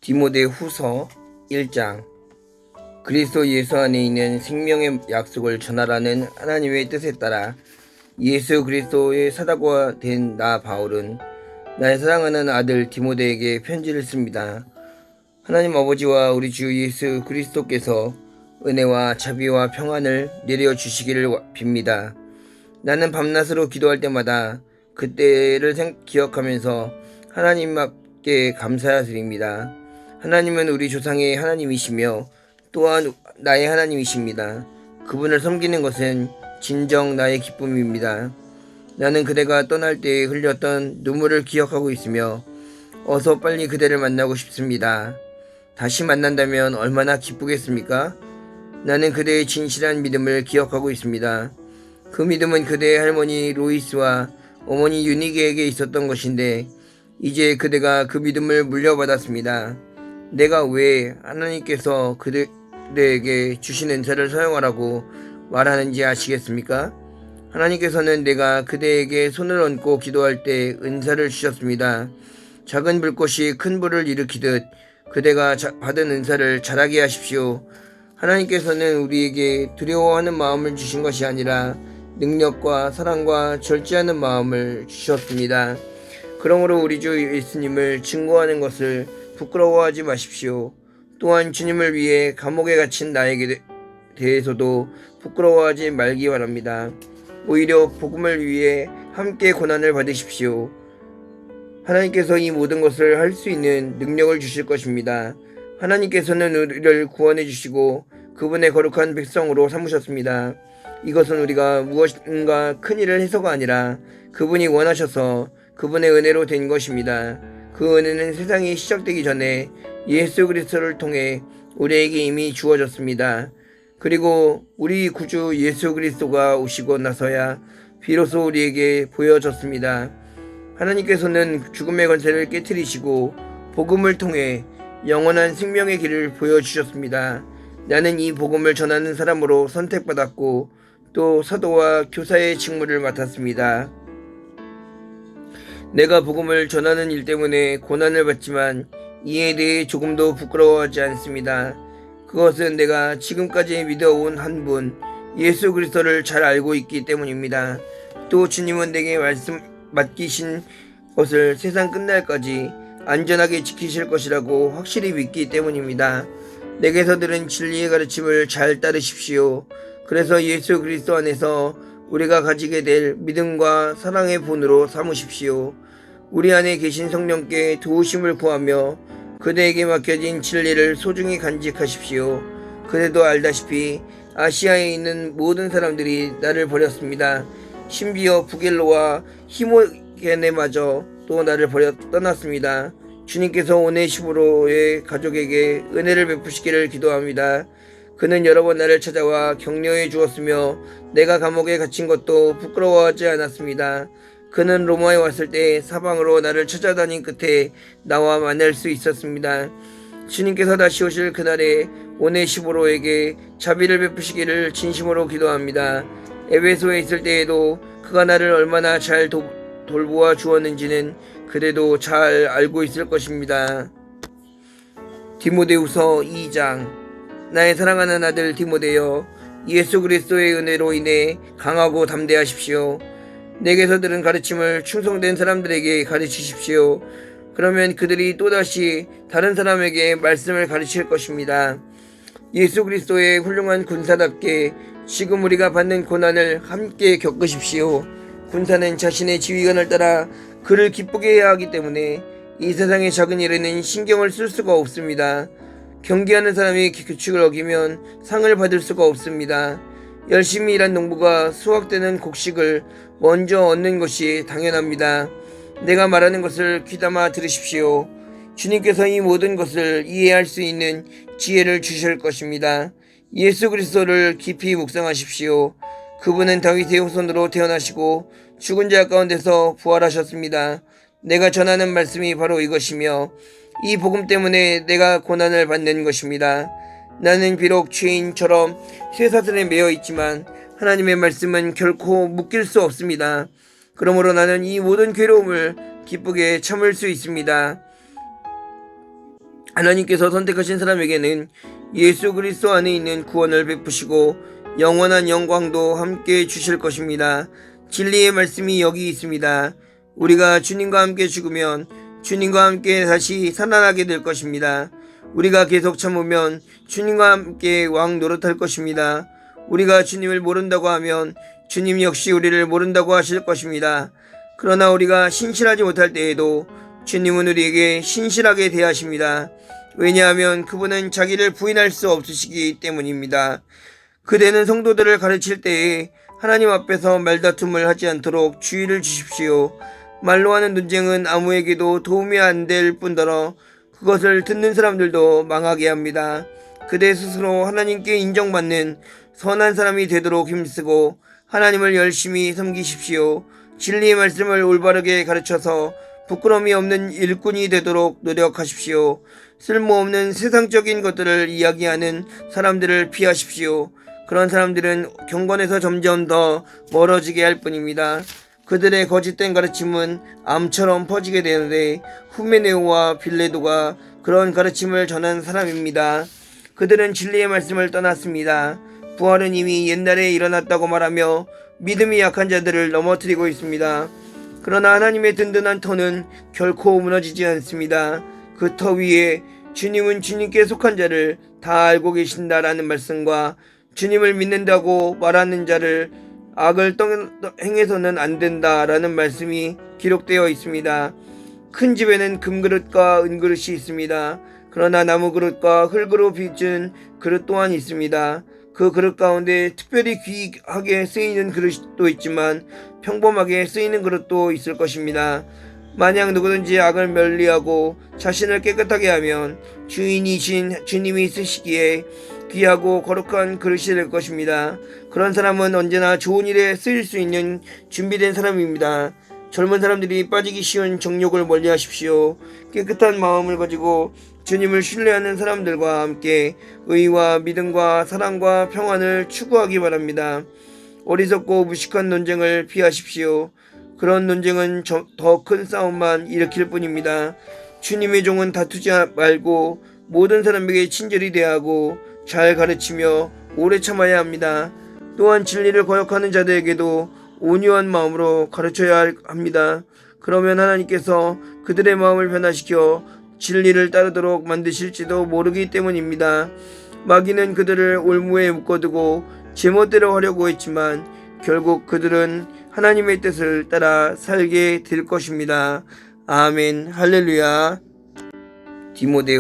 디모데후서 1장. 그리스도 예수 안에 있는 생명의 약속을 전하라는 하나님의 뜻에 따라 예수 그리스도의 사도가 된 나 바울은 나의 사랑하는 아들 디모데에게 편지를 씁니다. 하나님 아버지와 우리 주 예수 그리스도께서 은혜와 자비와 평안을 내려주시기를 빕니다. 나는 밤낮으로 기도할 때마다 그때를 기억하면서 하나님께 감사드립니다. 하나님은 우리 조상의 하나님이시며 또한 나의 하나님이십니다. 그분을 섬기는 것은 진정 나의 기쁨입니다. 나는 그대가 떠날 때에 흘렸던 눈물을 기억하고 있으며 어서 빨리 그대를 만나고 싶습니다. 다시 만난다면 얼마나 기쁘겠습니까? 나는 그대의 진실한 믿음을 기억하고 있습니다. 그 믿음은 그대의 할머니 로이스와 어머니 유니게에게 있었던 것인데 이제 그대가 그 믿음을 물려받았습니다. 내가 왜 하나님께서 그대에게 주신 은사를 사용하라고 말하는지 아시겠습니까? 하나님께서는 내가 그대에게 손을 얹고 기도할 때 은사를 주셨습니다. 작은 불꽃이 큰 불을 일으키듯 그대가 받은 은사를 자라게 하십시오. 하나님께서는 우리에게 두려워하는 마음을 주신 것이 아니라 능력과 사랑과 절제하는 마음을 주셨습니다. 그러므로 우리 주 예수님을 증거하는 것을 부끄러워하지 마십시오. 또한 주님을 위해 감옥에 갇힌 나에게 대해서도 부끄러워하지 말기 바랍니다. 오히려 복음을 위해 함께 고난을 받으십시오. 하나님께서 이 모든 것을 할 수 있는 능력을 주실 것입니다. 하나님께서는 우리를 구원해 주시고 그분의 거룩한 백성으로 삼으셨습니다. 이것은 우리가 무엇인가 큰 일을 해서가 아니라 그분이 원하셔서 그분의 은혜로 된 것입니다. 그 은혜는 세상이 시작되기 전에 예수 그리스도를 통해 우리에게 이미 주어졌습니다. 그리고 우리 구주 예수 그리스도가 오시고 나서야 비로소 우리에게 보여졌습니다. 하나님께서는 죽음의 권세를 깨뜨리시고 복음을 통해 영원한 생명의 길을 보여주셨습니다. 나는 이 복음을 전하는 사람으로 선택받았고 또 사도와 교사의 직무를 맡았습니다. 내가 복음을 전하는 일 때문에 고난을 받지만 이에 대해 조금도 부끄러워하지 않습니다. 그것은 내가 지금까지 믿어온 한 분 예수 그리스도를 잘 알고 있기 때문입니다. 또 주님은 내게 맡기신 것을 세상 끝날까지 안전하게 지키실 것이라고 확실히 믿기 때문입니다. 내게서 들은 진리의 가르침을 잘 따르십시오. 그래서 예수 그리스도 안에서 우리가 가지게 될 믿음과 사랑의 본으로 삼으십시오. 우리 안에 계신 성령께 도우심을 구하며 그대에게 맡겨진 진리를 소중히 간직하십시오. 그대도 알다시피 아시아에 있는 모든 사람들이 나를 버렸습니다. 심지어 부겔로와 히모게네마저 또 나를 버려 떠났습니다. 주님께서 오네시모로의 가족에게 은혜를 베푸시기를 기도합니다. 그는 여러 번 나를 찾아와 격려해 주었으며 내가 감옥에 갇힌 것도 부끄러워하지 않았습니다. 그는 로마에 왔을 때 사방으로 나를 찾아다닌 끝에 나와 만날 수 있었습니다. 주님께서 다시 오실 그날에 오네시모로에게 자비를 베푸시기를 진심으로 기도합니다. 에베소에 있을 때에도 그가 나를 얼마나 잘 돌보아 주었는지는 그대도 잘 알고 있을 것입니다. 디모데후서 2장. 나의 사랑하는 아들 디모데여, 예수 그리스도의 은혜로 인해 강하고 담대하십시오. 내게서 들은 가르침을 충성된 사람들에게 가르치십시오. 그러면 그들이 또다시 다른 사람에게 말씀을 가르칠 것입니다. 예수 그리스도의 훌륭한 군사답게 지금 우리가 받는 고난을 함께 겪으십시오. 군사는 자신의 지휘관을 따라 그를 기쁘게 해야 하기 때문에 이 세상의 작은 일에는 신경을 쓸 수가 없습니다. 경기하는 사람이 규칙을 어기면 상을 받을 수가 없습니다. 열심히 일한 농부가 수확되는 곡식을 먼저 얻는 것이 당연합니다. 내가 말하는 것을 귀담아 들으십시오. 주님께서 이 모든 것을 이해할 수 있는 지혜를 주실 것입니다. 예수 그리스도를 깊이 묵상하십시오. 그분은 다윗의 후손으로 태어나시고 죽은 자 가운데서 부활하셨습니다. 내가 전하는 말씀이 바로 이것이며 이 복음 때문에 내가 고난을 받는 것입니다. 나는 비록 죄인처럼 쇠사슬에 매여 있지만 하나님의 말씀은 결코 묶일 수 없습니다. 그러므로 나는 이 모든 괴로움을 기쁘게 참을 수 있습니다. 하나님께서 선택하신 사람에게는 예수 그리스도 안에 있는 구원을 베푸시고 영원한 영광도 함께 주실 것입니다. 진리의 말씀이 여기 있습니다. 우리가 주님과 함께 죽으면 주님과 함께 다시 살아나게 될 것입니다. 우리가 계속 참으면 주님과 함께 왕 노릇할 것입니다. 우리가 주님을 모른다고 하면 주님 역시 우리를 모른다고 하실 것입니다. 그러나 우리가 신실하지 못할 때에도 주님은 우리에게 신실하게 대하십니다. 왜냐하면 그분은 자기를 부인할 수 없으시기 때문입니다. 그대는 성도들을 가르칠 때에 하나님 앞에서 말다툼을 하지 않도록 주의를 주십시오. 말로 하는 논쟁은 아무에게도 도움이 안 될 뿐더러 그것을 듣는 사람들도 망하게 합니다. 그대 스스로 하나님께 인정받는 선한 사람이 되도록 힘쓰고 하나님을 열심히 섬기십시오. 진리의 말씀을 올바르게 가르쳐서 부끄러움이 없는 일꾼이 되도록 노력하십시오. 쓸모없는 세상적인 것들을 이야기하는 사람들을 피하십시오. 그런 사람들은 경건에서 점점 더 멀어지게 할 뿐입니다. 그들의 거짓된 가르침은 암처럼 퍼지게 되는데 후메네오와 빌레도가 그런 가르침을 전한 사람입니다. 그들은 진리의 말씀을 떠났습니다. 부활은 이미 옛날에 일어났다고 말하며 믿음이 약한 자들을 넘어뜨리고 있습니다. 그러나 하나님의 든든한 터는 결코 무너지지 않습니다. 그 터 위에 주님은 주님께 속한 자를 다 알고 계신다라는 말씀과 주님을 믿는다고 말하는 자를 악을 행해서는 안 된다라는 말씀이 기록되어 있습니다. 큰 집에는 금그릇과 은그릇이 있습니다. 그러나 나무그릇과 흙으로 빚은 그릇 또한 있습니다. 그 그릇 가운데 특별히 귀하게 쓰이는 그릇도 있지만 평범하게 쓰이는 그릇도 있을 것입니다. 만약 누구든지 악을 멸리하고 자신을 깨끗하게 하면 주인이신 주님이 쓰시기에 귀하고 거룩한 그릇이 될 것입니다. 그런 사람은 언제나 좋은 일에 쓰일 수 있는 준비된 사람입니다. 젊은 사람들이 빠지기 쉬운 정욕을 멀리하십시오. 깨끗한 마음을 가지고 주님을 신뢰하는 사람들과 함께 의와 믿음과 사랑과 평안을 추구하기 바랍니다. 어리석고 무식한 논쟁을 피하십시오. 그런 논쟁은 더 큰 싸움만 일으킬 뿐입니다. 주님의 종은 다투지 말고 모든 사람에게 친절히 대하고 잘 가르치며 오래 참아야 합니다. 또한 진리를 거역하는 자들에게도 온유한 마음으로 가르쳐야 합니다. 그러면 하나님께서 그들의 마음을 변화시켜 진리를 따르도록 만드실지도 모르기 때문입니다. 마귀는 그들을 올무에 묶어두고 제멋대로 하려고 했지만 결국 그들은 하나님의 뜻을 따라 살게 될 것입니다. 아멘. 할렐루야. 디모데